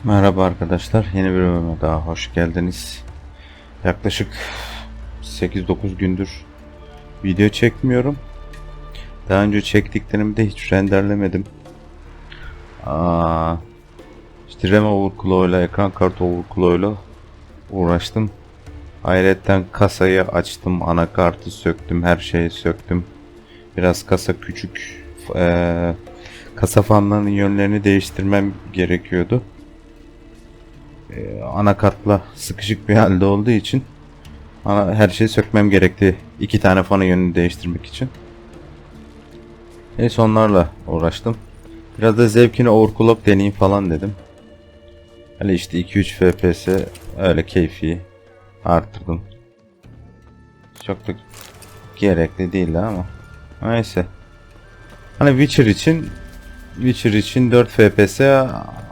Merhaba arkadaşlar, yeni bir bölüme daha hoş geldiniz. Yaklaşık 8-9 gündür video çekmiyorum. Daha önce çektiklerimi de hiç renderlemedim. İşte RAM overclock'uyla, ekran kartı overclock'uyla uğraştım. Ayrıca kasayı açtım, anakartı söktüm, her şeyi söktüm. Biraz kasa küçük, kasa fanlarının yönlerini değiştirmem gerekiyordu. Anakartla sıkışık bir halde olduğu için her şeyi sökmem gerekti. 2 tane fanın yönünü değiştirmek için. Neyse onlarla uğraştım. Biraz da zevkini overclock deneyeyim falan dedim. Öyle işte 2-3 FPS öyle keyfi arttırdım. Çok da gerekli değildi ama. Neyse. Hani Witcher için 4 FPS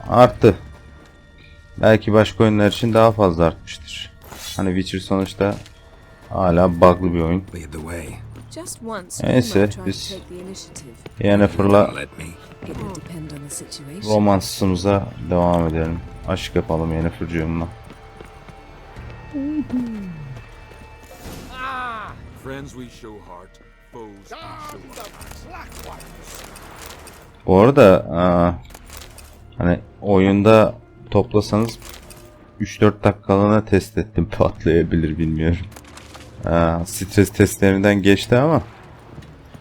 arttı. Belki başka oyunlar için daha fazla artmıştır. Hani Witcher sonuçta hala bug'lı bir oyun. Neyse biz Yennefer'la romansımıza devam edelim. Aşk yapalım Yennefer'cığımla. Bu arada hani oyunda toplasanız 3-4 dakikalığına test ettim, patlayabilir bilmiyorum. Stres testlerinden geçti ama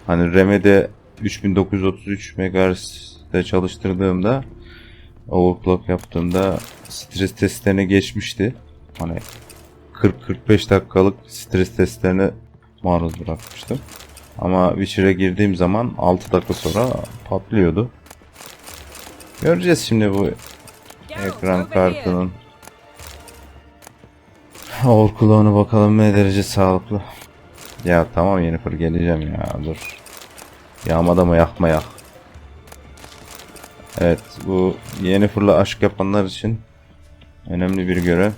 hani RAM'de 3933 MHz'de çalıştırdığımda, overclock yaptığımda stres testlerine geçmişti. Hani 40-45 dakikalık stres testlerine maruz bırakmıştım. Ama Witcher'a girdiğim zaman 6 dakika sonra patlıyordu. Göreceğiz şimdi bu ekran kartının overclock'unu, bakalım ne derece sağlıklı. Ya tamam Yennefer, geleceğim ya, dur. Yağmada mı yakma yak. Evet, bu Yennefer'la aşk yapanlar için önemli bir görev.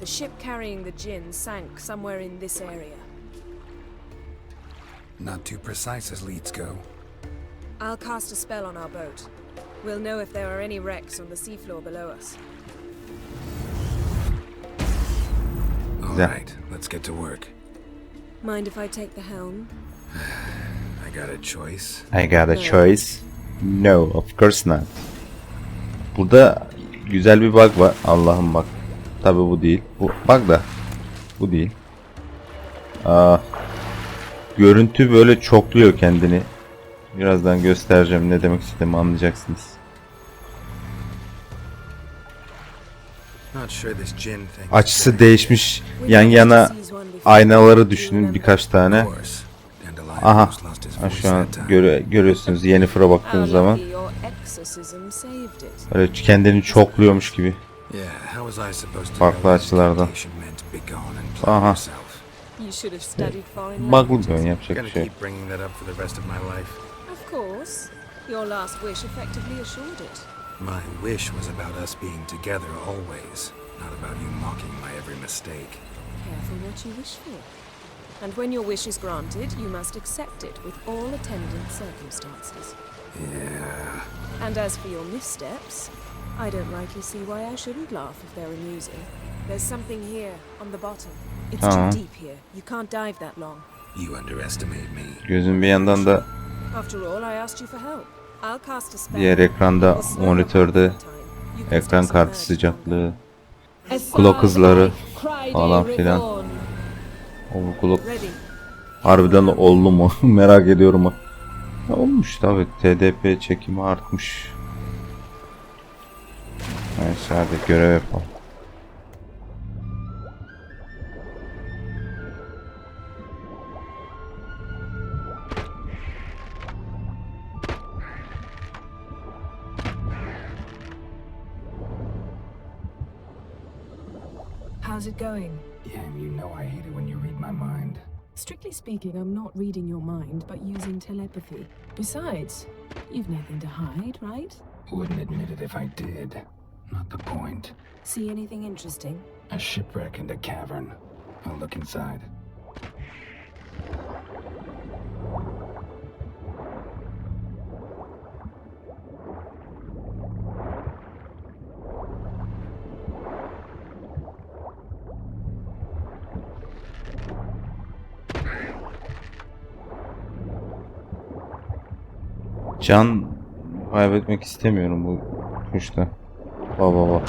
The ship carrying the gin sank somewhere in this area. Not too precise as leads go. I'll cast a spell on our boat. We'll know if there are any wrecks on the seafloor below us. All right, let's get to work. Mind if I take the helm? I got a choice. I got a choice. No, of course not. Burada güzel bir bug var. Allah'ım bak. Tabi bu değil. Bu bug da. Bu değil. Görüntü böyle çokluyor kendini. Birazdan göstereceğim, ne demek istediğimi anlayacaksınız. Açısı değişmiş yan yana aynaları düşünün, birkaç tane. Aha. Şu an görüyorsunuz Yennefer'a baktığınız zaman. Böyle kendini çokluyormuş gibi. Farklı açılardan. Aha. Bug'lı bir oyun, yapacak bir şey yok. Of course. Your last wish effectively assured it. My wish was about us being together always, not about you mocking my every mistake. Careful what you wish for. And when your wish is granted, you must accept it with all attendant circumstances. Yeah. And as for your missteps, I don't rightly see why I shouldn't laugh if they're amusing. There's something here, on the bottom. It's too deep here. You can't dive that long. You underestimate me. Gözün bir yandan da After all, I asked you for help. I'll cast a spell. diğer ekranda, monitörde ekran kartı sıcaklığı, clock hızları falan filan. Overclock harbiden oldu mu? Merak ediyorum. Olmuş tabi. TDP çekimi artmış. Neyse hadi görev yapalım. How's it going? Yeah, and you know I hate it when you read my mind. Strictly speaking, I'm not reading your mind, but using telepathy. Besides, you've nothing to hide, right? Wouldn't admit it if I did. Not the point. See anything interesting? A shipwreck and a cavern. I'll look inside. Can kaybetmek istemiyorum bu kuşta. Baba.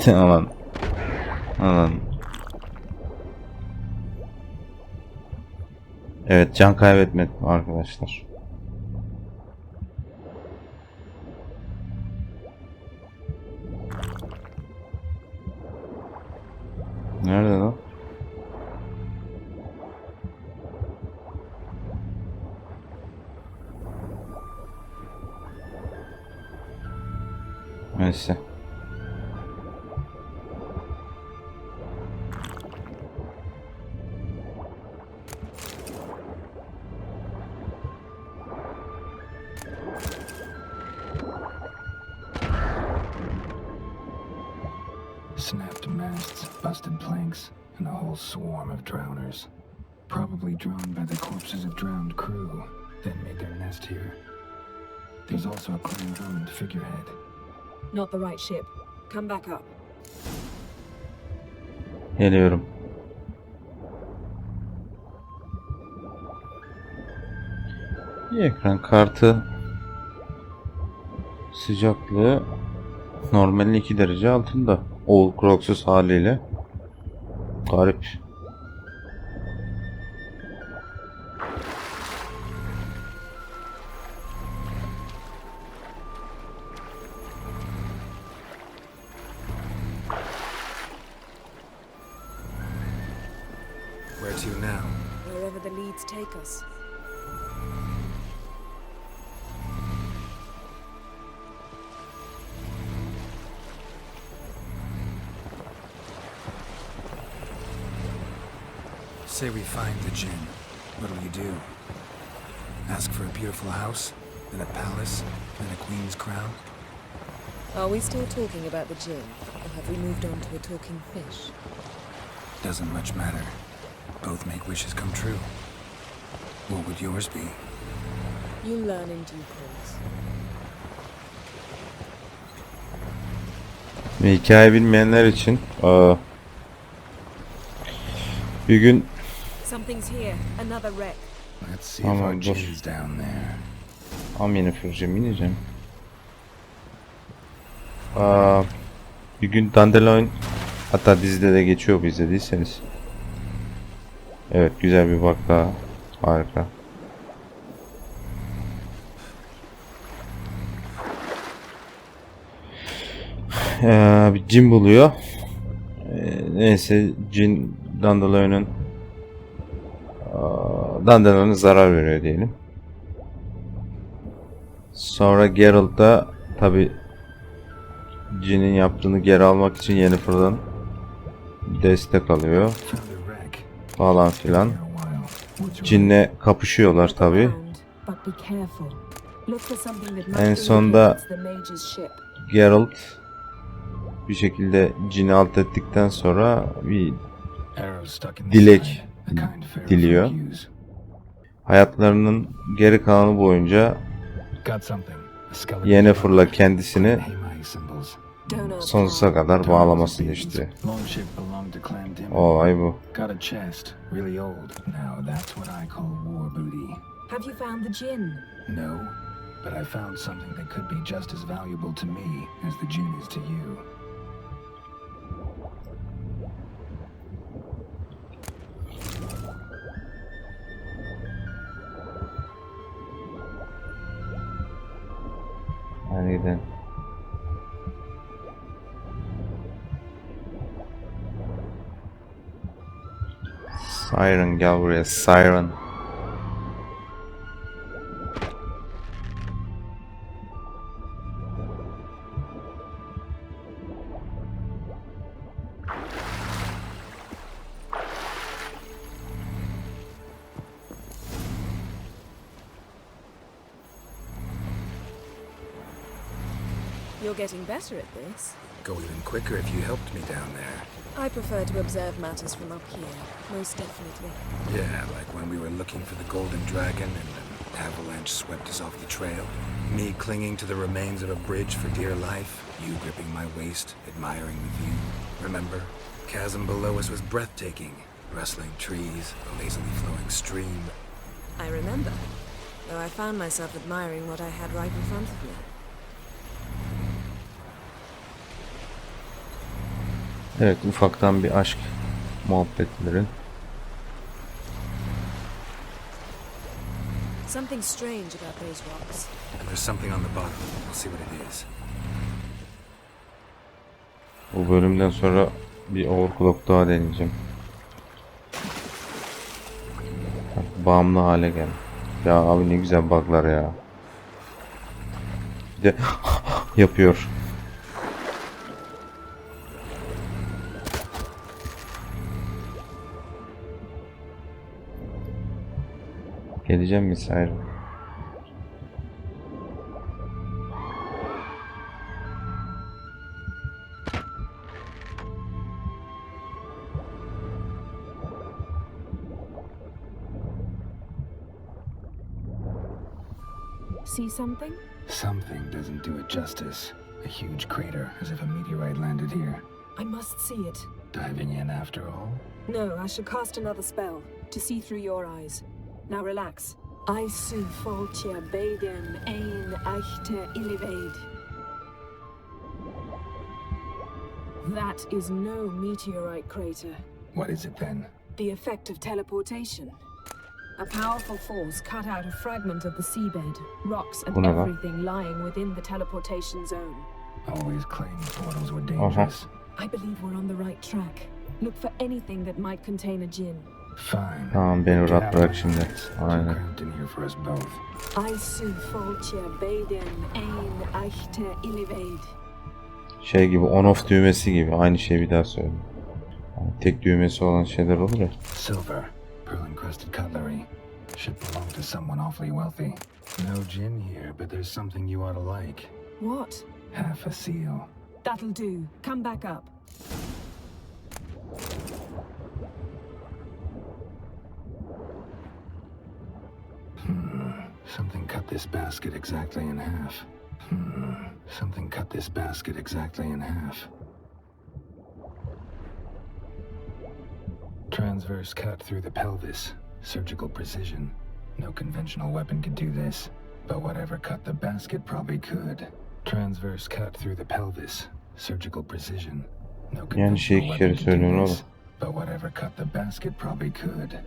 Aman. Aman. Evet, can kaybetmedim arkadaşlar. Nerede lan? Neyse. Snapped masts, busted planks, and a whole swarm of drowners. Probably drawn by the corpses of drowned crew, then made their nest here. There's also a clan-owned figurehead. Not the right ship. Come back up. Geliyorum. Bir ekran kartı sıcaklığı normalin 2 derece altında. Overclocksuz haliyle. Garip. Where to now? Wherever the leads take us. Say we find the Jinn. What'll you do? Ask for a beautiful house, then a palace, then a queen's crown? Are we still talking about the Jinn, or have we moved on to a talking fish? Doesn't much matter. Both make wishes come true. What would yours be? You'll learn in due course. Ve hikaye bilmeyenler için bir gün Something's here. Another wreck. Let's see if our Tamam, dur. Jinn's down there. Yeni fırcım ineceğim. Bir gün Dandelion, hatta dizide de geçiyor, bu izlediyseniz. Evet, güzel bir bak daha. Harika. Bir cin buluyor. Neyse, cin Dandelion'a zarar veriyor diyelim. Sonra Geralt da tabi cinin yaptığını geri almak için Yennefer'dan destek alıyor Found a wreck. falan filan. Here a while. What's Cinle kapışıyorlar tabi. But be careful. Look for something that En might sonunda indicate it's the mage's ship. Geralt bir şekilde cini alt ettikten sonra bir arrow stuck in the Dilek side, the kind Pharaoh diliyor. folk use. Hayatlarının geri kalanı boyunca Got something. A skeleton. Yennefer'la kendisini Hemai symbols. Don't ask sonsuza how. kadar bağlamasını istiyor. Long ship belonged to Clan Dimon. Olay bu. Got a chest, really old. Now that's what I call war booty. Have you found the Jinn? No, but I found something that could be just as valuable to me as the Jinn is to you. Hadi gidelim. Siren, gel buraya Siren. You're getting better at this. Go even quicker if you helped me down there. I prefer to observe matters from up here, most definitely. Yeah, like when we were looking for the golden dragon and an avalanche swept us off the trail. Me clinging to the remains of a bridge for dear life. You gripping my waist, admiring the view. Remember? Chasm below us was breathtaking. Rustling trees, a lazily flowing stream. I remember, though I found myself admiring what I had right in front of me. Evet, ufaktan bir aşk muhabbetleri. Something strange about those rocks. And there's something on the bottom. We'll see what it is. Bu bölümden sonra bir overclock daha deneyeceğim. Bağımlı hale gel. Ya abi ne güzel bug'lar ya. Bir de yapıyor. Geleceğim misal. See something? Something doesn't do it justice. A huge crater, as if a meteorite landed here. I must see it. Diving in after all? No, I should cast another spell to see through your eyes. Now relax. I su foltje beden ein echte illiveid. That is no meteorite crater. What is it then? The effect of teleportation. A powerful force cut out a fragment of the seabed, rocks and everything lying within the teleportation zone. Always claimed portals were dangerous. I believe we're on the right track. Look for anything that might contain a djinn. Fine. Tamam, beni rahat bırak şimdi. Aynen. Cramped in here for us both. I su foltje beden ein echte illiveid. Şey gibi, on off düğmesi gibi. Aynı şeyi bir daha söyle. Yani tek düğmesi olan şeyler olur ya. Silver, pearl encrusted cutlery. Should belong to someone awfully wealthy. No gin here, but there's something you ought to like. What? Half a seal. That'll do. Come back up. Something cut this basket exactly in half. Something cut this basket exactly in half. Transverse cut through the pelvis. Surgical precision. No conventional weapon could do this. But whatever cut the basket probably could. Transverse cut through the pelvis. Surgical precision. No conventional weapon could do this. But whatever cut the basket probably could.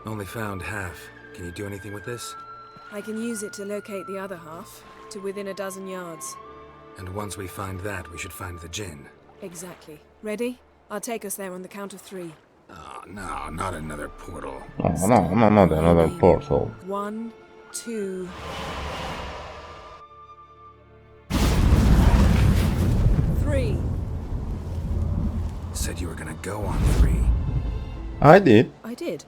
Only found half. Can you do anything with this? I can use it to locate the other half, to within a dozen yards. And once we find that, we should find the gin. Exactly. Ready? I'll take us there on the count of 3. Oh, no, not another portal. No, not another portal. 1, 2... 3. Said you were gonna go on 3. I did. I did.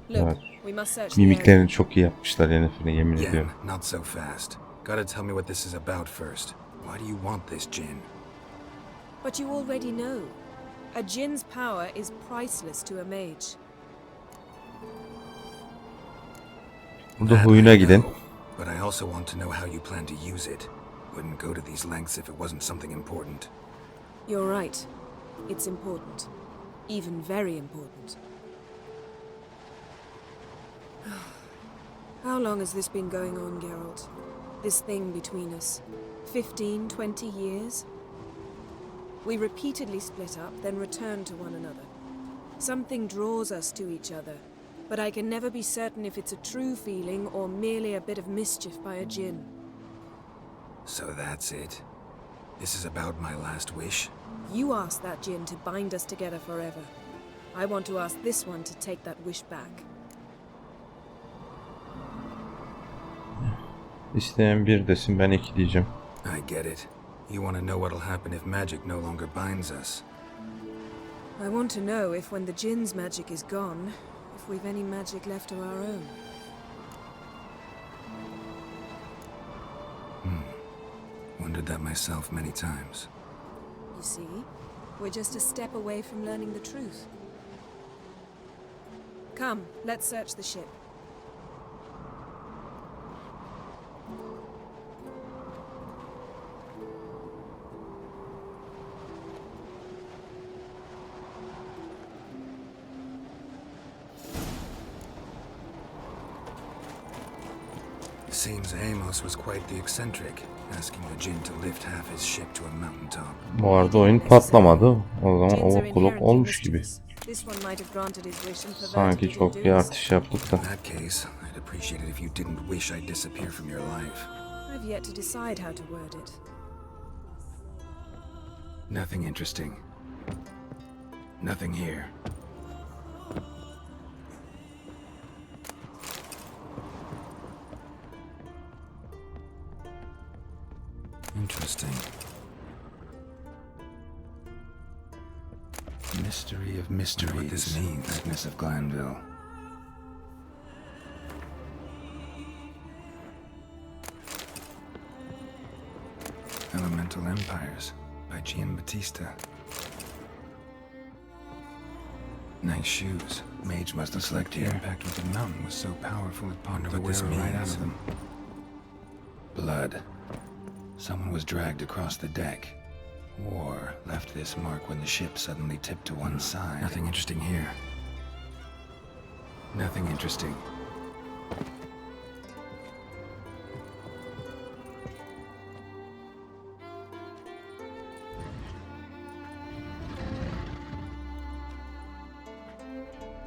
Look, Evet. we must search the area. Mimiklerini çok iyi yapmışlar Yennefer'in, yemin Yeah, ediyorum. not so fast. Gotta tell me what this is about first. Why do you want this gin? But you already know. A djinn's power is priceless to a mage. Burada huyuna I gidin. know, but I also want to know how you plan to use it. Wouldn't go to these lengths if it wasn't something important. You're right. It's important. Even very important. How long has this been going on, Geralt? This thing between us? 15, 20 years? We repeatedly split up, then return to one another. Something draws us to each other. but I can never be certain if it's a true feeling or merely a bit of mischief by a djinn. So that's it. This is about my last wish. You asked that djinn to bind us together forever. I want to ask this one to take that wish back. İsteyen bir desin, ben iki diyeceğim. I get it. You want to know what'll happen if magic no longer binds us. I want to know if when the djinn's magic is gone, if we've any magic left of our own. Wondered that myself many times. You see, we're just a step away from learning the truth. Come, let's search the ship. Seems Amos was quite the eccentric, asking the djinn to lift half his ship to a mountaintop. Bu arada oyun patlamadı. O zaman overclock olmuş gibi. Sanki çok bir artış yaptık da. In that case, I'd appreciate it if you didn't wish I'd disappear from your life. I've yet to decide how to word it. Nothing interesting. Nothing here. Interesting. Mystery of mysteries. What this means. Agnes of Glanville. Elemental Empires by Giambattista. Nice shoes. Mage must have slept here. The impact with the mountain was so powerful it poked the wearer right out of them. Blood. Someone was dragged across the deck. Or left this mark when the ship suddenly tipped to one side. Nothing interesting here. Nothing interesting.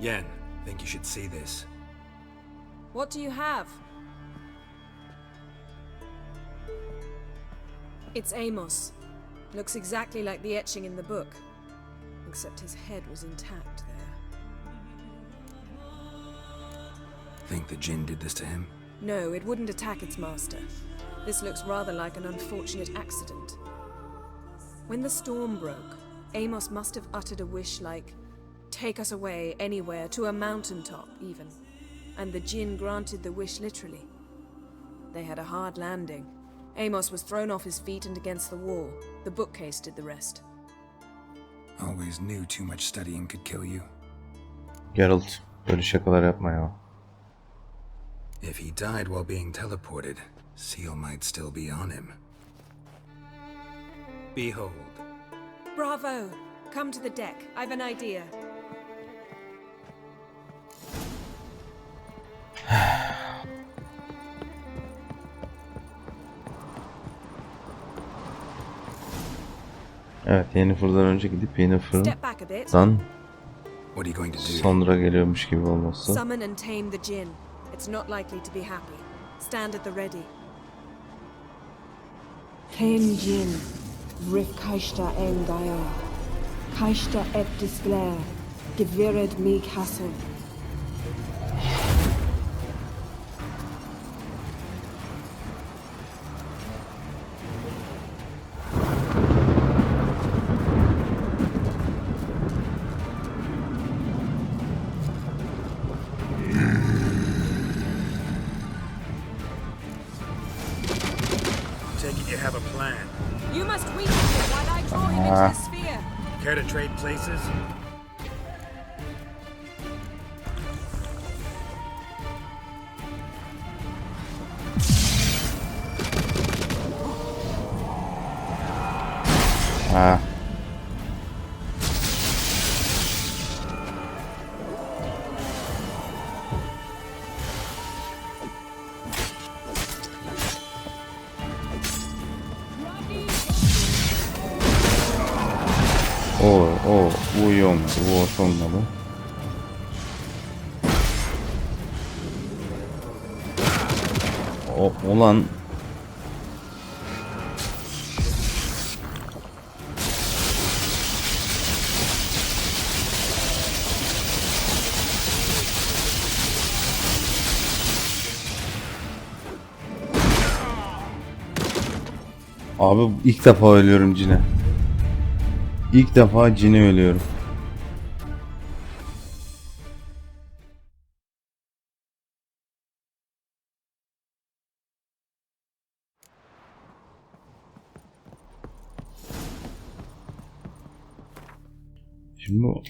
Yen, think you should see this. What do you have? It's Amos. Looks exactly like the etching in the book. Except his head was intact there. Think the djinn did this to him? No, it wouldn't attack its master. This looks rather like an unfortunate accident. When the storm broke, Amos must have uttered a wish like, "Take us away, anywhere, to a mountaintop, even." And the djinn granted the wish literally. They had a hard landing. Amos was thrown off his feet and against the wall. The bookcase did the rest. Always knew too much studying could kill you. Geralt, böyle şakalar yapma ya. If he died while being teleported, Seal might still be on him. Behold. Bravo! Come to the deck. I've an idea. Evet, Yennefer'dan önce gidip Yennefer'dan sonra geliyormuş gibi olması. Summon and tame the djinn. It's not likely to be happy. Stand at the ready. Tame djinn, rif kaishta engaya, kaishta et displer, gevired mi castle. You have a plan. You must weaken him while I draw him into the sphere. Care to trade places? Bu hoş olmalı. olan abi ilk defa ölüyorum cine. İlk defa cine ölüyorum. Şimdi bu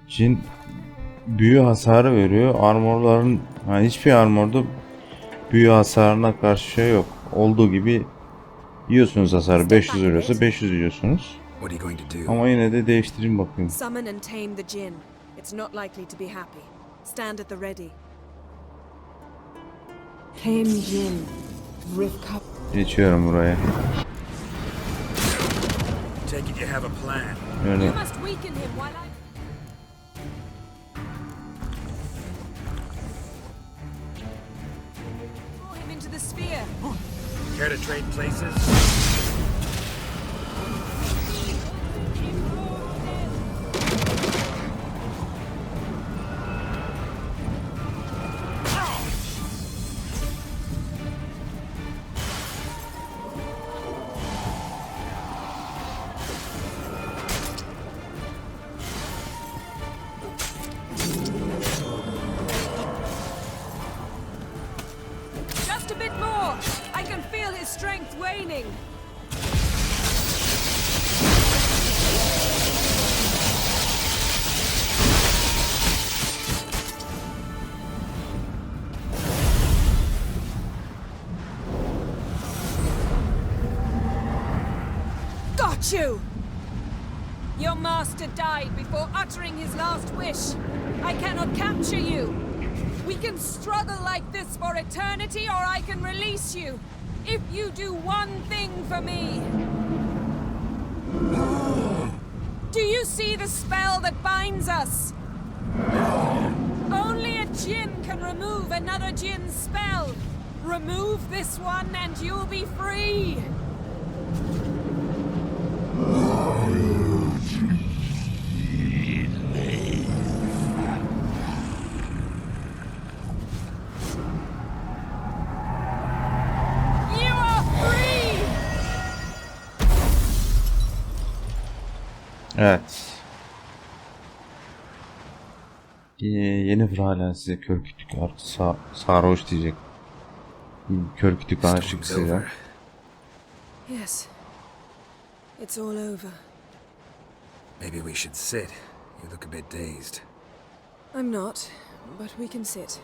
cin büyü hasarı veriyor. Armorların hiçbir armorda büyü hasarına karşı şey yok. Olduğu gibi yiyorsunuz hasarı. 500 vuruyorsa 500 yiyorsunuz. Ama yine de değiştireyim bakayım. Summon and tame the djinn. It's not likely to be happy. Stand at the ready. Tame Jin. Rivka. Geçiyorum buraya. Take it you have a plan. Öyle. You must weaken him while I... Draw him into the sphere. Care to trade places? Just a bit more. I can feel his strength waning. Got you! Your master died before uttering his last wish. I cannot capture you. We can struggle like this for eternity, or I can release you. If you do one thing for me. Do you see the spell that binds us? Only a djinn can remove another djinn's spell. Remove this one and you'll be free. You are free. Evet. Yeni hala size kör kütük artık sarhoş diyecek. Kör kütük aşık size. Yes. It's all over. Maybe we should sit. You look a bit dazed. I'm not, but we can sit.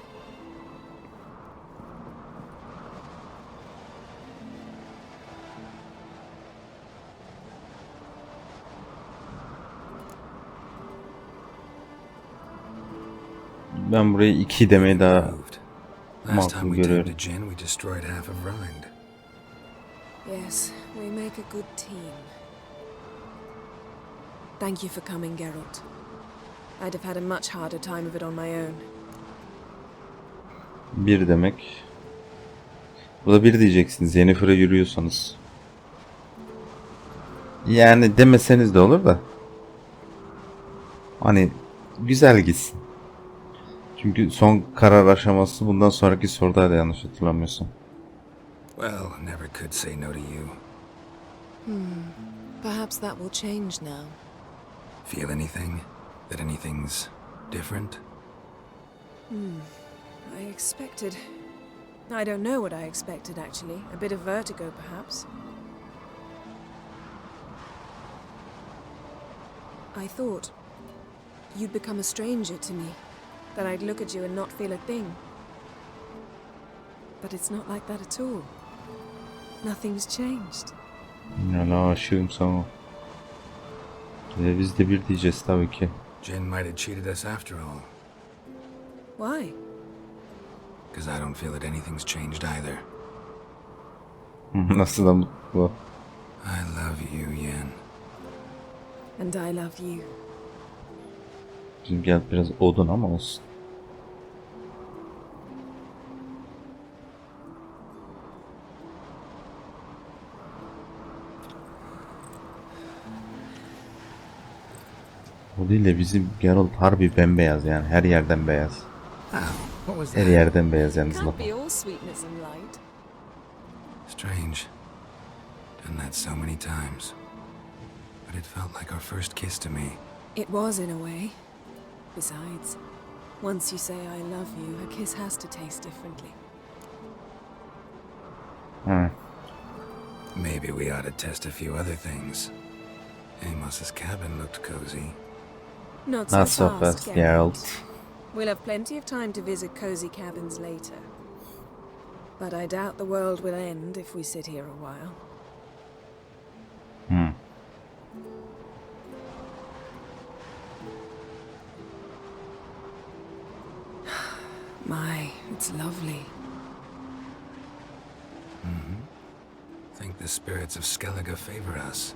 Ben burayı 2 demeyi daha Moved. Last time makul we tamed görüyorum. a djinn, we destroyed half of Rind. Yes, we make a good team. Thank you for coming, Geralt. I'd have had a much harder time of it on my own. 1 demek. Bu da 1 diyeceksiniz. Yennefer'a yürüyorsanız. Yani demeseniz de olur da. Hani güzel gitsin. Çünkü son karar aşaması bundan sonraki sorudaydı yanlış hatırlamıyorsam. Well, never could say no to you. Perhaps that will change now. Feel anything? That anything's different? I expected... I don't know what I expected, actually. A bit of vertigo, perhaps. I thought you'd become a stranger to me. That I'd look at you and not feel a thing. But it's not like that at all. Nothing's changed. Hala aşığım sana. Biz de 1 diyeceğiz tabii ki. Jinn might have cheated us after all. Why? Because I don't feel that anything's changed either. Nasıl da mutlu. I love you, Yen. And I love you. Bizim gel biraz odun ama olsun. O değil de bizim Geralt harbi bembeyaz yani, her yerden beyaz. Ow, what was Her that? yerden beyaz yalnız Can't laf. be all sweetness and light. Strange. Done that so many times. But it felt like our first kiss to me. It was in a way. Besides, once you say I love you, a kiss has to taste differently. Hı. Maybe we ought to test a few other things. Amos's cabin looked cozy. Not Not so so fast, fast, Geralt. Geralt. We'll have plenty of time to visit cozy cabins later. But I doubt the world will end if we sit here a while. Hı. My, it's lovely. Think the spirits of Skellige favor us.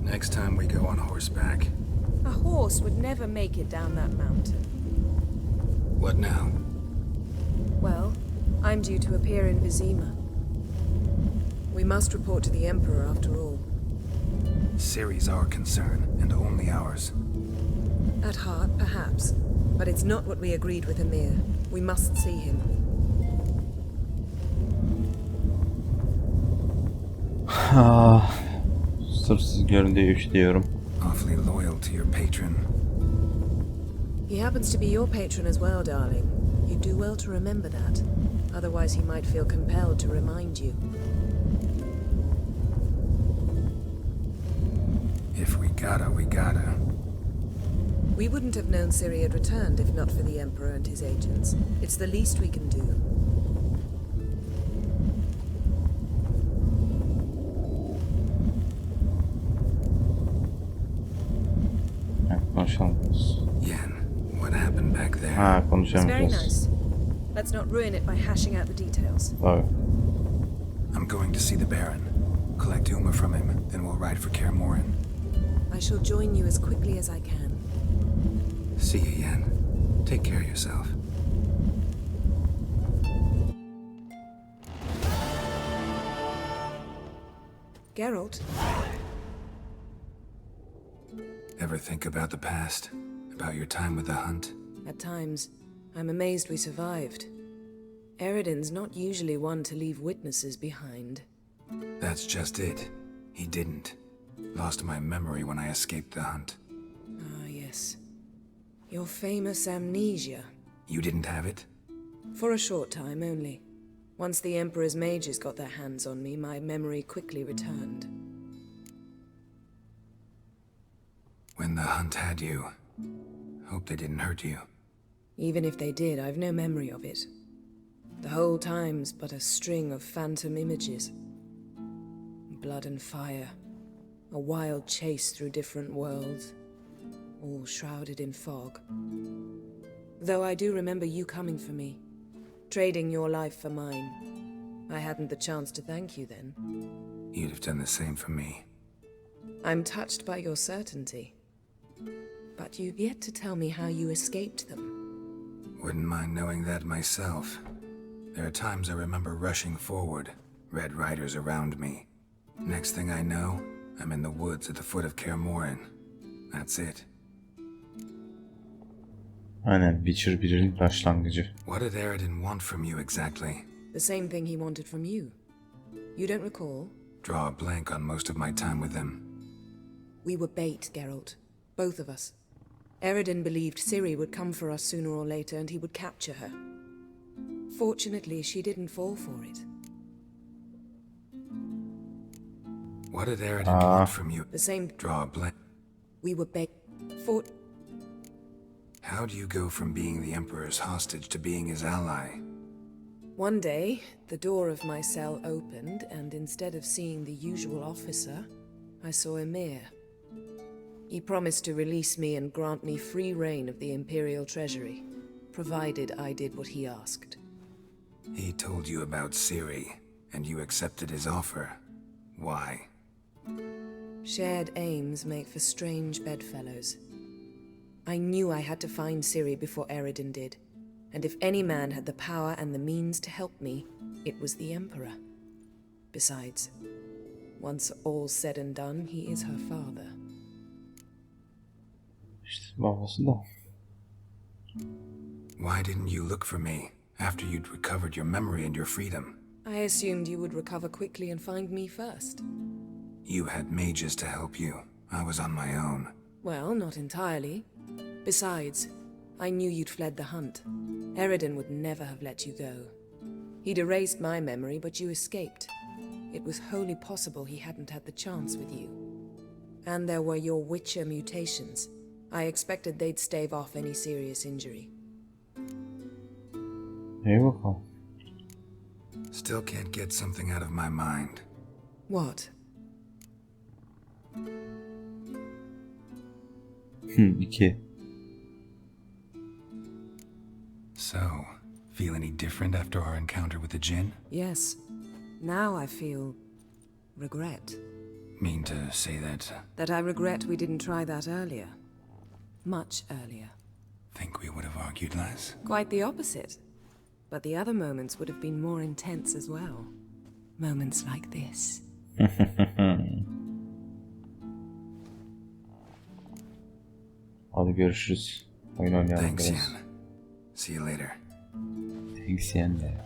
Next time we go on horseback. A horse would never make it down that mountain. What now? Well, I'm due to appear in Vizima. We must report to the Emperor after all. Ciri's our concern, and only ours. At heart, perhaps. But it's not what we agreed with Emir. We must see him. Sırsız göründüğü 3 diyorum. Awfully loyal to your patron. He happens to be your patron as well, darling. You do well to remember that. Otherwise, he might feel compelled to remind you. If we gotta, we gotta. We wouldn't have known Ciri had returned if not for the Emperor and his agents. It's the least we can do. Ha, konuşalım. Yen, what happened back there? Ha, It's very konuşamayacağız. nice. Let's not ruin it by hashing out the details. Tabii. I'm going to see the Baron. Collect Uma from him, then we'll ride for Kaer Morhen. I shall join you as quickly as I can. See you, Yen. Take care of yourself. Geralt, Ever think about the past? About your time with the hunt? at times, I'm amazed we survived. Eredin's not usually one to leave witnesses behind. That's just it. He didn't. Lost my memory when I escaped the hunt. Ah, yes. Your famous amnesia. You didn't have it? For a short time only. Once the Emperor's mages got their hands on me, my memory quickly returned. When the hunt had you. Hope they didn't hurt you. Even if they did, I've no memory of it. The whole time's but a string of phantom images. Blood and fire. A wild chase through different worlds. All shrouded in fog. Though I do remember you coming for me. Trading your life for mine. I hadn't the chance to thank you then. You'd have done the same for me. I'm touched by your certainty. But you've yet to tell me how you escaped them. Wouldn't mind knowing that myself. There are times I remember rushing forward, red riders around me. Next thing I know, I'm in the woods at the foot of Kaer Morhen. That's it. Aynen, Witcher 1'in başlangıcı. What did Eredin want from you exactly? The same thing he wanted from you. You don't recall? Draw a blank on most of my time with him. We were bait, Geralt. Both of us. Eredin believed Ciri would come for us sooner or later and he would capture her. Fortunately, she didn't fall for it. What did Eredin want from you? The same... Draw a blank. We were bait... How do you go from being the Emperor's hostage to being his ally? One day, the door of my cell opened, and instead of seeing the usual officer, I saw Emir. He promised to release me and grant me free reign of the Imperial Treasury, provided I did what he asked. He told you about Ciri, and you accepted his offer. Why? Shared aims make for strange bedfellows. I knew I had to find Ciri before Eredin did, and if any man had the power and the means to help me, it was the Emperor. Besides, once all's said and done, he is her father. İşte babası da. Why didn't you look for me after you'd recovered your memory and your freedom? I assumed you would recover quickly and find me first. You had mages to help you. I was on my own. Well, not entirely. Besides, I knew you'd fled the hunt. Eredin would never have let you go. He'd erased my memory, but you escaped. It was wholly possible he hadn't had the chance with you. And there were your Witcher mutations. I expected they'd stave off any serious injury. İyi bakalım. Still can't get something out of my mind. What? 2. So, feel any different after our encounter with the djinn? Yes. Now I feel regret. Mean to say that? That I regret we didn't try that earlier. Much earlier. Think we would have argued less? Quite the opposite. But the other moments would have been more intense as well. Moments like this. Hadi görüşürüz. Oyun oynayalım Thanks, biraz. Yen. See you later. Thanks Yen de.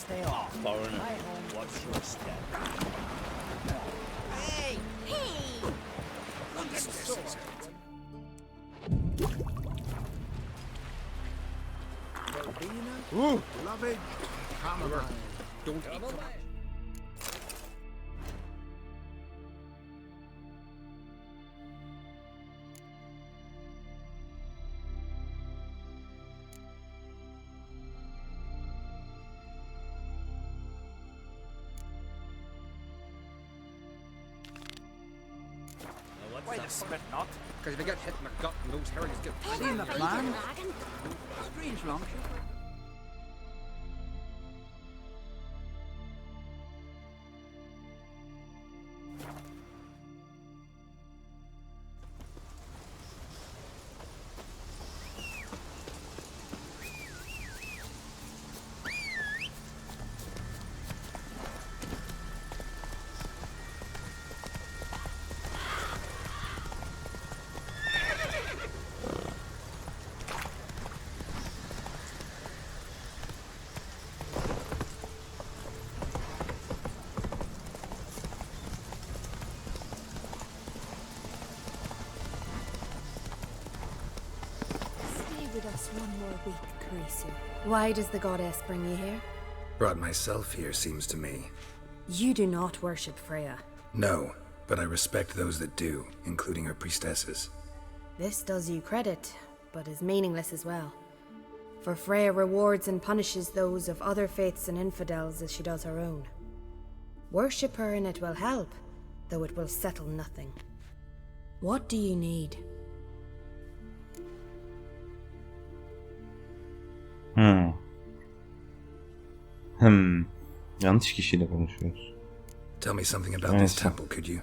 Stay off. Foreigner. My home. What's your step? Hey! Hey! Look at this. Ooh, lovely. Come Don't come on. Why the spit not? Because if you get hit in the gut and those herrings get... Seen the plan? Strange long. One more week, Karisu. Why does the goddess bring you here? Brought myself here, seems to me. You do not worship Freya. No, but I respect those that do, including her priestesses. This does you credit, but is meaningless as well. For Freya rewards and punishes those of other faiths and infidels as she does her own. Worship her and it will help, though it will settle nothing. What do you need? Yanlış kişiyle konuşuyoruz. Tell me something about this temple, could you?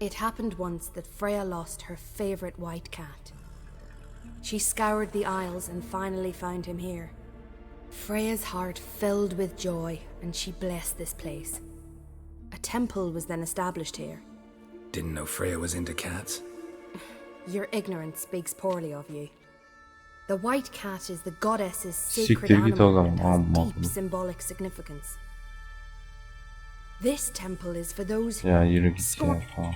It happened once that Freya lost her favorite white cat. She scoured the Isles and finally found him here. Freya's heart filled with joy, and she blessed this place. A temple was then established here. Didn't know Freya was into cats. Your ignorance speaks poorly of you. The white cat is the goddess's sacred Siktir git o animal zaman. and has Amma. deep symbolic significance. This temple is for those who... Ya yürü git ya. Tamam.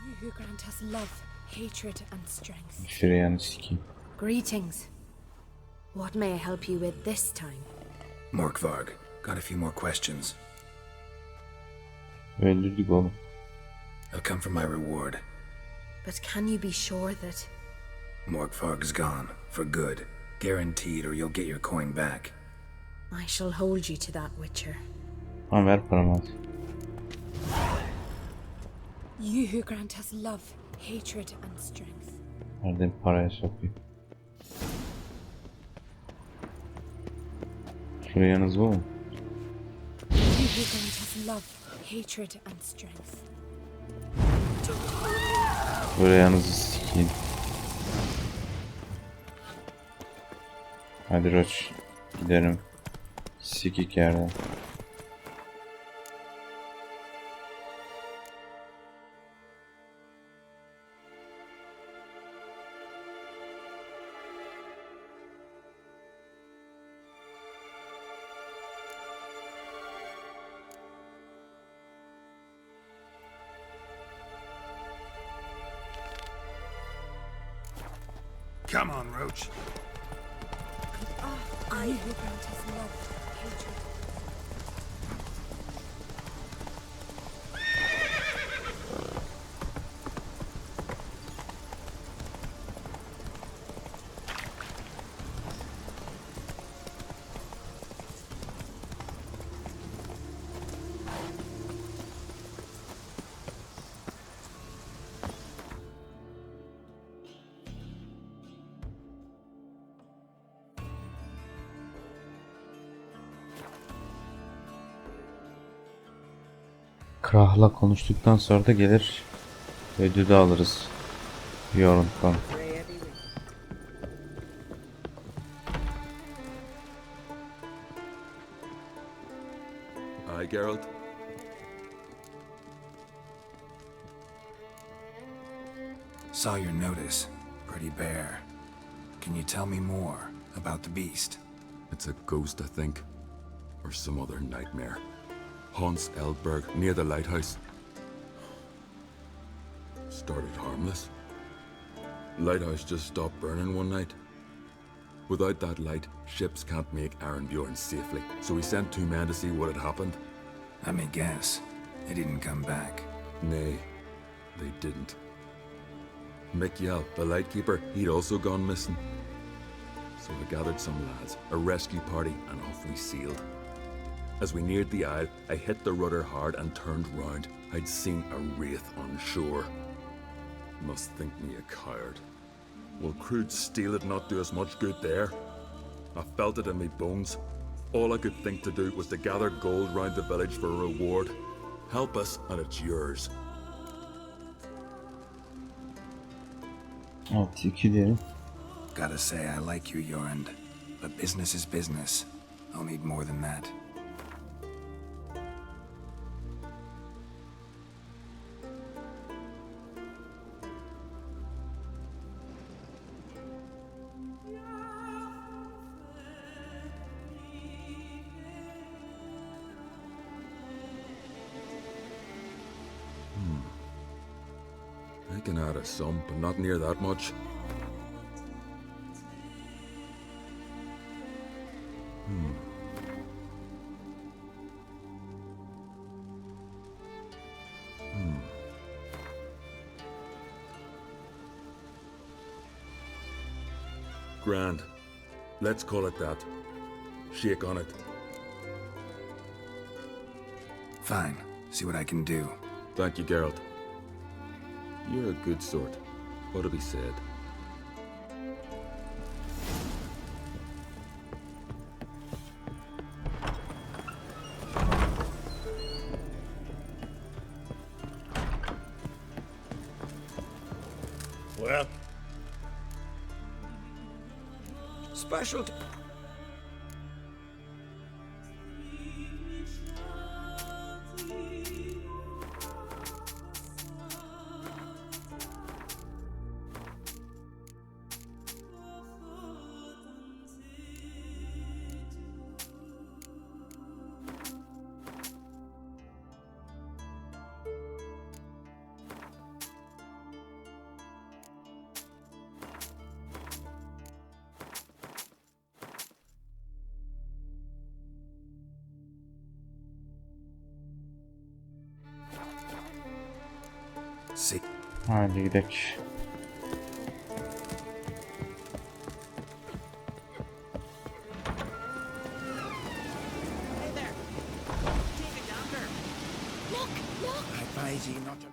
You who grant us love, hatred and strength. Freya'nı sikeyim. Greetings. What may I help you with this time? Morkvarg, got a few more questions. Öldürdük oğlum. I'll come for my reward. But can you be sure that... Morkvarg's gone, for good. Guaranteed, or you'll get your coin back. I shall hold you to that, Witcher. Tamam ver paramı hadi. You who grant us love, hatred and strength. Nereden paraya sokayım. Şurayanız bu mu? You who grant us love, hatred and strength. Şurayanızı sikeyim. Hadi Roç. Gidelim. Sikik yerden. Come on, Roach. You who grant us love, hatred. Krah'la konuştuktan sonra da gelir videoda alırız Jorund'dan. Hi, Geralt. Saw your notice. Pretty bare. Can you tell me more about the beast? It's a ghost, I think. Or some other nightmare. Haunts Elderberg, near the lighthouse. Started harmless. Lighthouse just stopped burning one night. Without that light, ships can't make Arenbjorn safely, so we sent 2 men to see what had happened. I may guess. They didn't come back. Nay, they didn't. Mikyel, the lightkeeper, he'd also gone missing. So I gathered some lads, a rescue party, and off we sailed. As we neared the isle, I hit the rudder hard and turned round. I'd seen a wraith on shore. Must think me a coward. Will crude steel it not do us much good there? I felt it in my bones. All I could think to do was to gather gold round the village for a reward. Help us and it's yours. Evet, 2 diyelim. Gotta say, I like you, Jorund. But business is business. I'll need more than that. can add a some, but not near that much. Grand. Let's call it that. Shake on it. Fine. See what I can do. Thank you, Geralt. You're a good sort. Ought to be said. Well, Special. See. Hadi gidelim. Hey there. Take it yonder. I advise ye not to.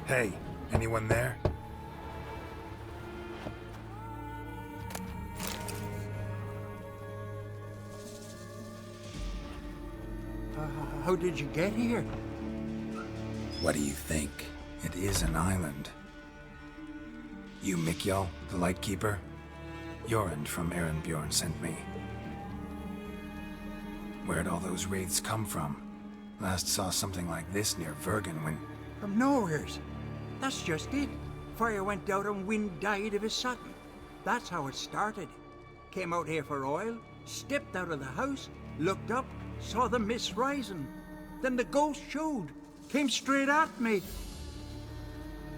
Hey, anyone there? How did you get here? What do you think? It is an island. You Mikjal, the Lightkeeper? Jorund from Bjorn sent me. Where'd all those wraiths come from? Last saw something like this near Vergen when... From nowheres. That's just it. Fire went out and wind died of a sudden. That's how it started. Came out here for oil, stepped out of the house, looked up, saw the mist rising. Then the ghost showed, came straight at me.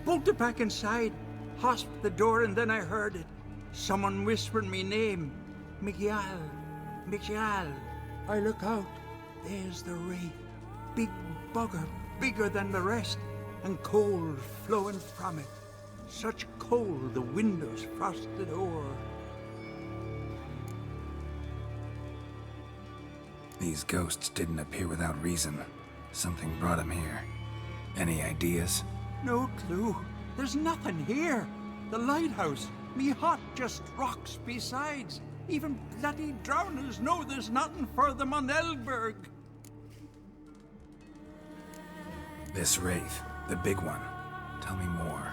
Bolted back inside, hosped the door, and then I heard it. Someone whispered me name. Mikjal. Mikjal. I look out. There's the wraith. Big bugger, bigger than the rest, and cold flowing from it. Such cold the windows frosted o'er. These ghosts didn't appear without reason. Something brought them here. Any ideas? No clue. There's nothing here. The lighthouse, me hut just rocks besides. Even bloody drowners know there's nothing for them on Elderberg. This wraith, the big one. Tell me more.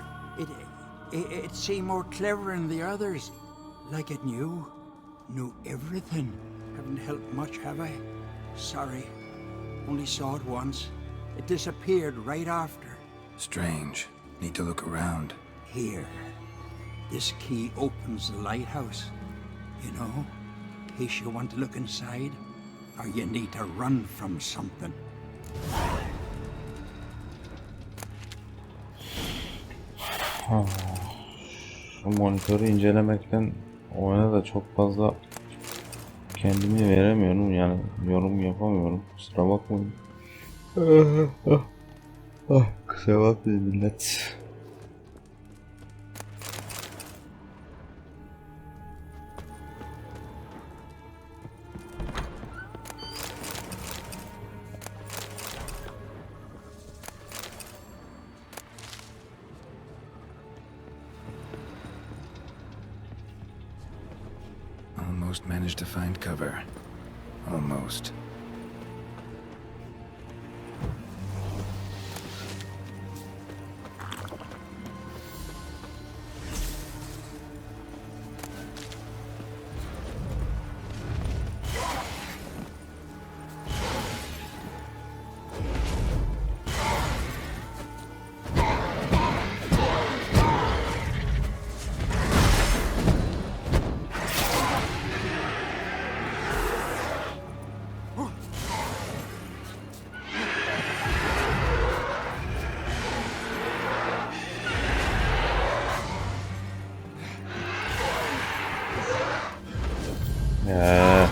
It seemed more clever than the others. Like it knew everything. Haven't helped much, have I? Sorry. Only saw it once. It disappeared right after. Strange. Need to look around. Here. This key opens the lighthouse. You know, in case you want to look inside, or you need to run from something. Şu monitörü incelemekten oyuna da çok fazla kendimi veremiyorum, yani yorum yapamıyorum. Kusura bakmayın. Kusura bakmayın millet. Almost managed to find cover. Almost. Ya.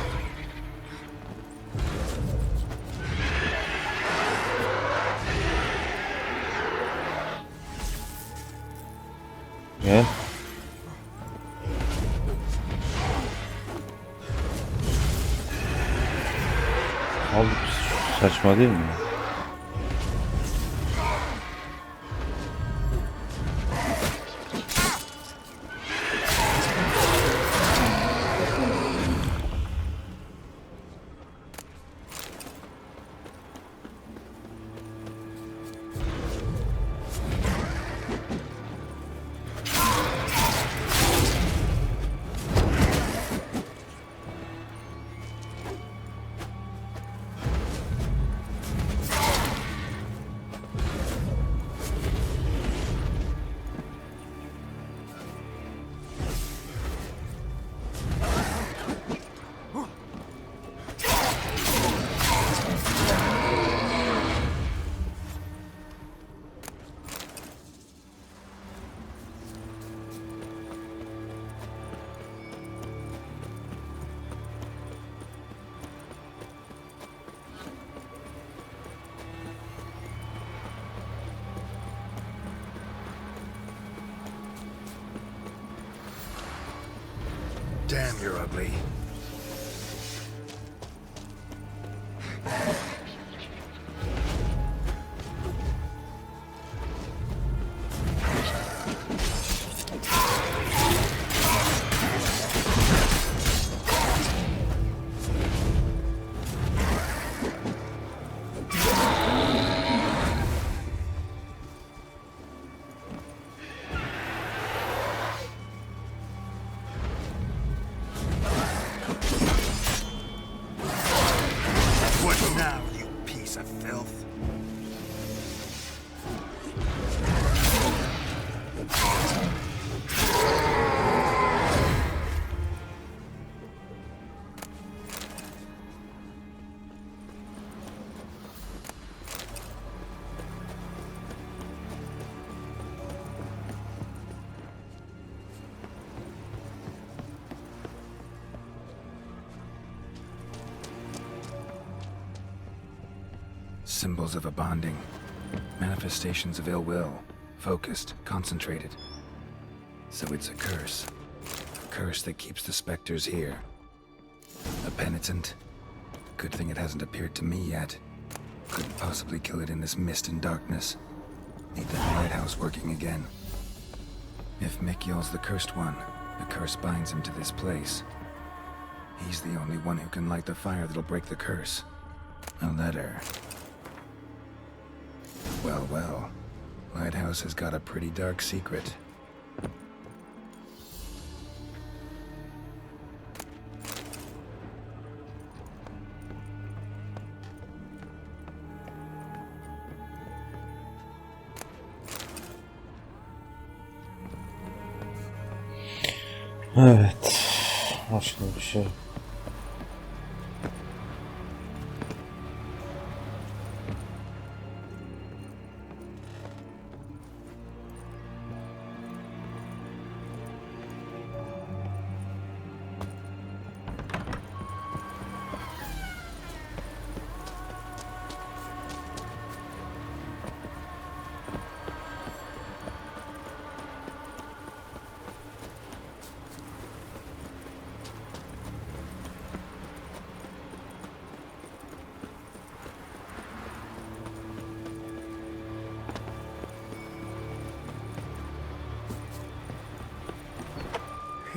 Gel. Abi saçma değil mi? Damn, you're ugly. What now, you piece of filth? Symbols of a bonding. Manifestations of ill will. Focused, concentrated. So it's a curse. A curse that keeps the specters here. A penitent. Good thing it hasn't appeared to me yet. Couldn't possibly kill it in this mist and darkness. Need that lighthouse working again. If Mikyol's the cursed one, the curse binds him to this place. He's the only one who can light the fire that'll break the curse. A letter. Well, well. Lighthouse has got a pretty dark secret. Evet. Başka bir şey.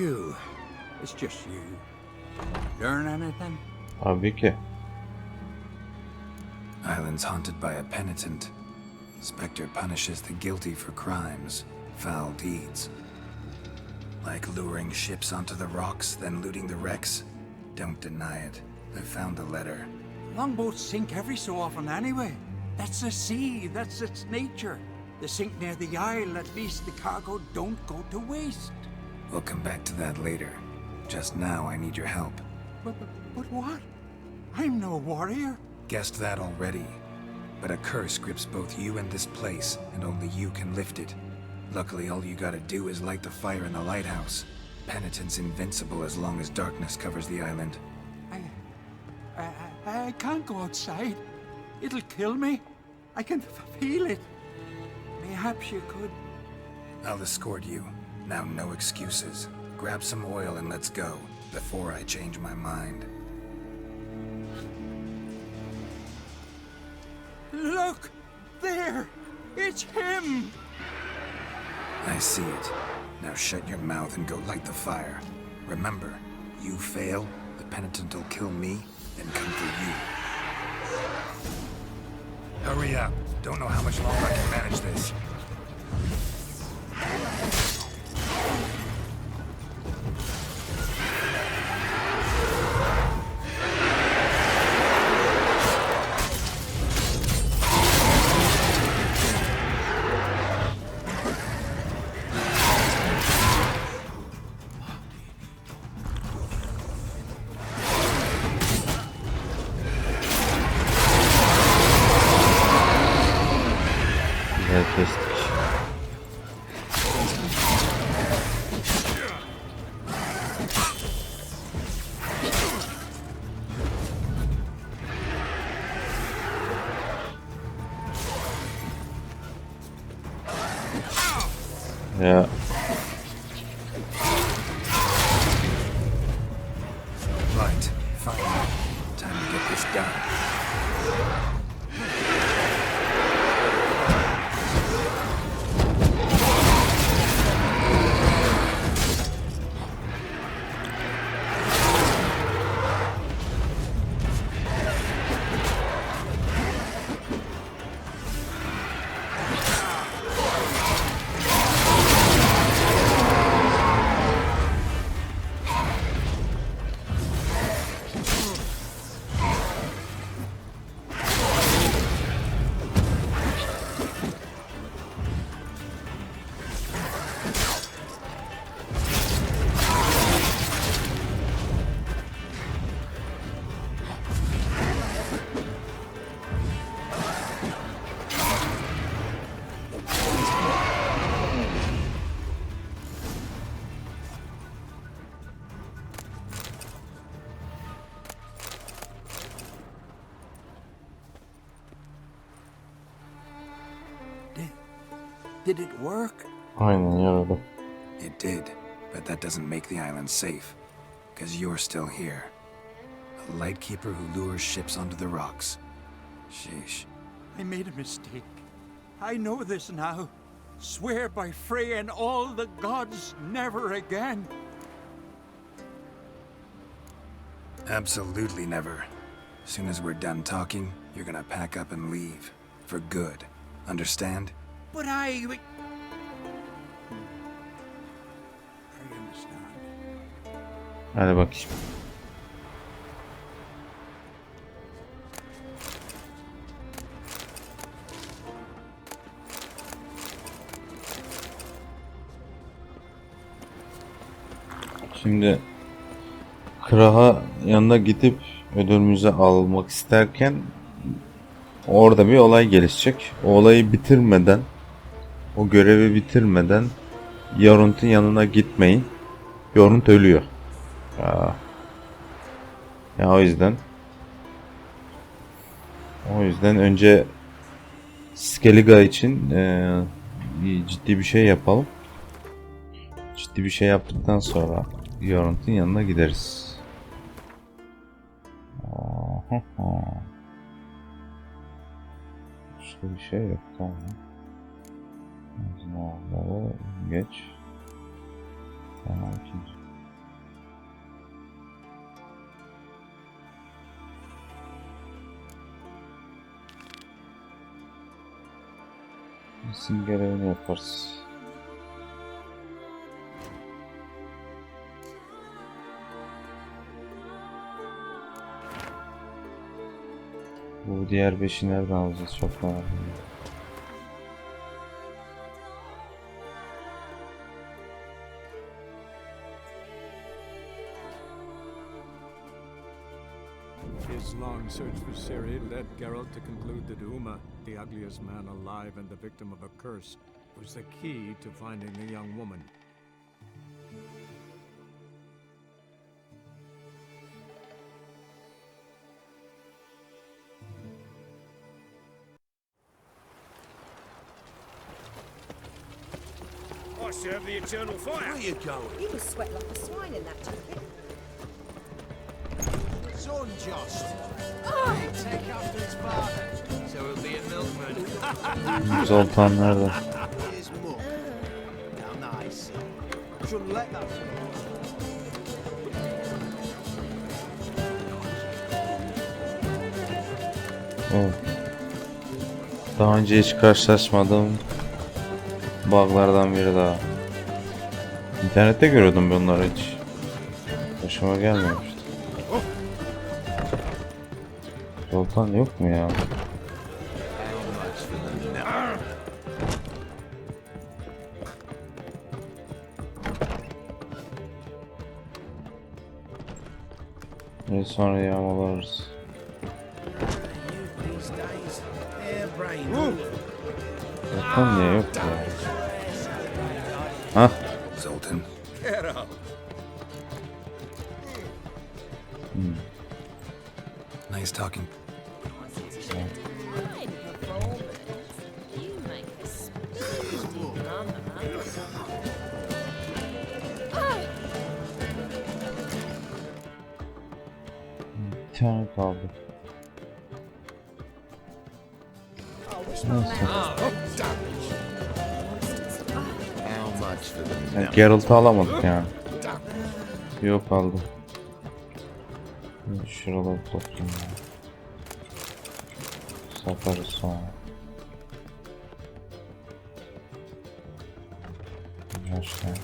Phew. It's just you. Learn anything? Tabii ki. Islands haunted by a penitent. Spectre punishes the guilty for crimes, foul deeds. Like luring ships onto the rocks, then looting the wrecks. Don't deny it. I found the letter. Longboats sink every so often anyway. That's the sea, that's its nature. They sink near the isle, at least the cargo don't go to waste. We'll come back to that later. Just now, I need your help. But what? I'm no warrior. Guessed that already. But a curse grips both you and this place, and only you can lift it. Luckily, all you gotta do is light the fire in the lighthouse. Penitent's invincible as long as darkness covers the island. I can't go outside. It'll kill me. I can feel it. Perhaps you could. I'll escort you. Now, no excuses. Grab some oil and let's go, before I change my mind. Look! There! It's him! I see it. Now shut your mouth and go light the fire. Remember, you fail, the penitent will kill me and come for you. Hurry up. Don't know how much longer I can manage this. Güzel kestik. Ya Right. Fine. Time to get this done. Did it work? aynen yaradı. It did, but that doesn't make the island safe. Because you're still here. A lightkeeper who lures ships onto the rocks. Sheesh. I made a mistake. I know this now. Swear by Freya and all the gods, never again. Absolutely never. Soon as we're done talking, you're gonna pack up and leave. For good. Understand? But I understand. Hadi bakayım. Şimdi Krah'a yanına gidip ödülümüzü almak isterken orada bir olay gelişecek. O olayı bitirmeden, o görevi bitirmeden Jorund'un yanına gitmeyin. Jorund ölüyor. Ya o yüzden önce Skellige için ciddi bir şey yapalım. Ciddi bir şey yaptıktan sonra Jorund'un yanına gideriz. Başka bir şey yok, tamam. Geç. Tamam, ikinci. Bizim görevini yaparız. Bu diğer 5'i nereden alacağız? Çok merak ediyorum. His long search for Ciri led Geralt to conclude that Uma, the ugliest man alive and the victim of a curse, was the key to finding the young woman. I serve the eternal fire. Where you going? You must sweat like a swine in that jacket. It's unjust. He'd take after his father, so he'll be a milkman. Zoltan nerede? Here's Muck. How nice. Shouldn't let that. Evet. Daha önce hiç karşılaşmadığım bug'lardan biri daha. İnternette görüyordum bunları hiç. Başıma gelmemişti. Zoltan yok mu ya? Ve sonra yağmalarız. Zoltan niye yok ya? Hah. Zoltan. Get up. Nice talking. Bir tane kaldı. Neyse. Yani Geralt'ı alamadık yani. Yok kaldı. Şuraları toplayayım ya. Satarız sonra. Başlayalım.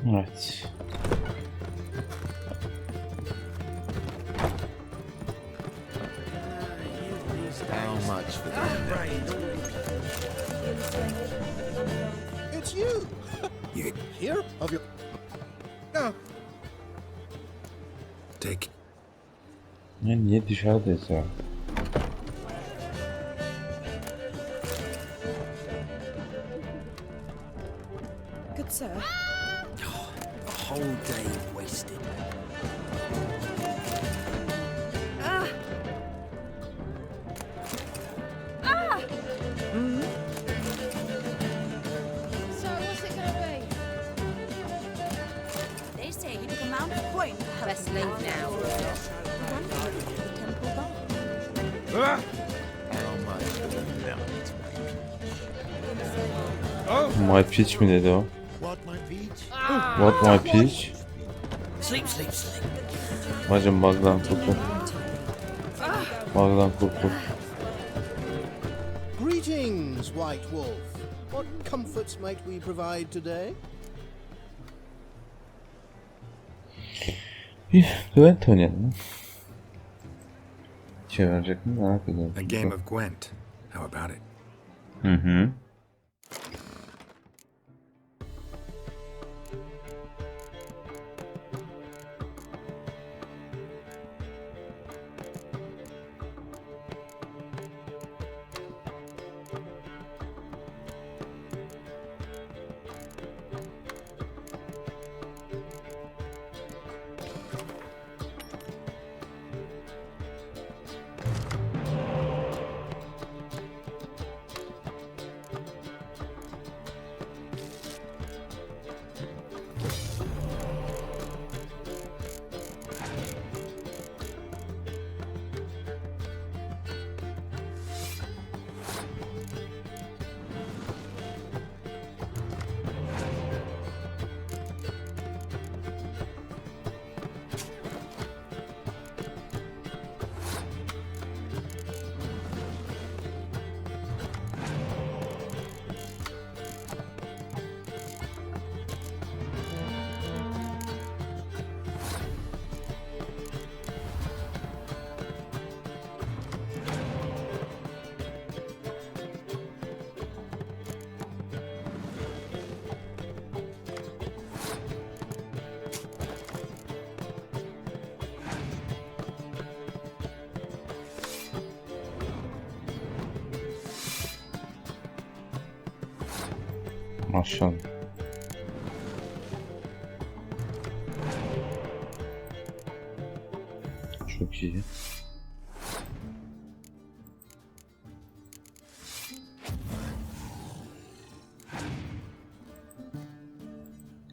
Evet. How much for that? It's you. You Here of your. No. take. Ya niye dışarıdayız ya? Good sir. A whole day wasted. So what's it gonna be? My peach mi dedi o? What my peach? Bacım bug'dan kurtul. Bug'dan kurtul. Greetings, White Wolf. What comforts might we provide today? Gwent oynayalım. Çevirecek mi? Merak ediyorum. A game of Gwent. How about it? Hı. Maşallah. Çok iyi.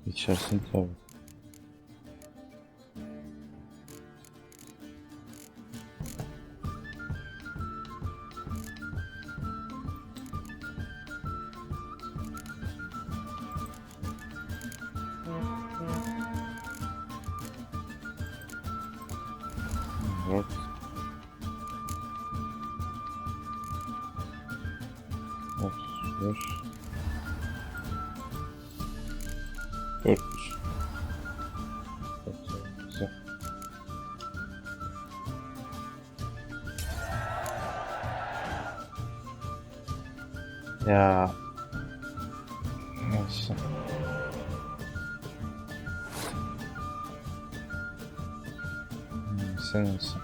İçersin tabii. Evet. Otuz 400. Güzel. Ya. Nasıl? Sen misin?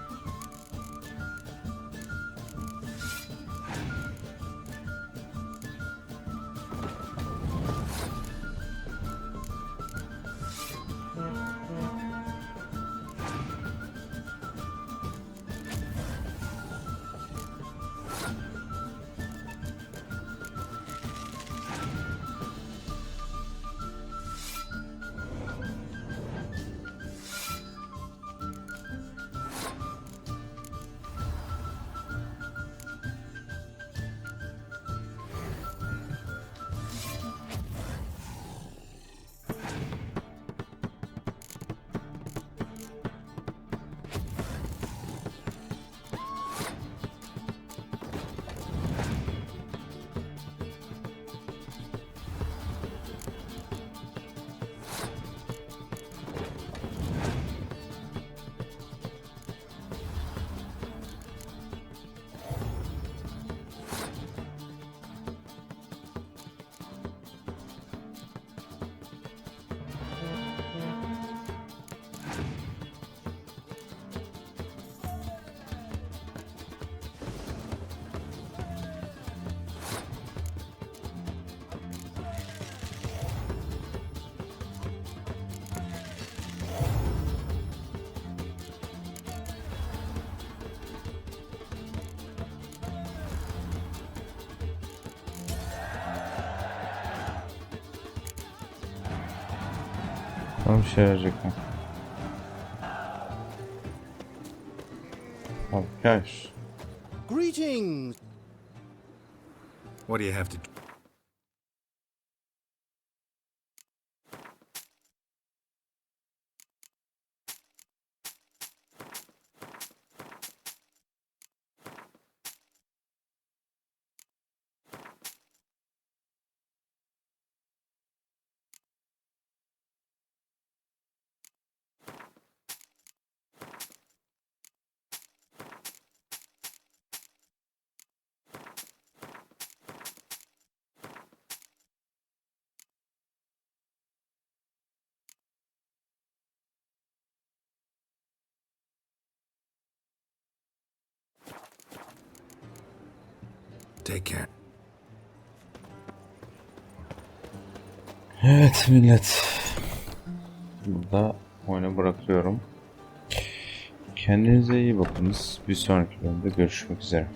Tam bir şey verecek mi? Arkadaş. Greetings! What do you have to do? Take care. Evet millet. Burada oyunu bırakıyorum. Kendinize iyi bakınız. Bir sonraki bölümde görüşmek üzere.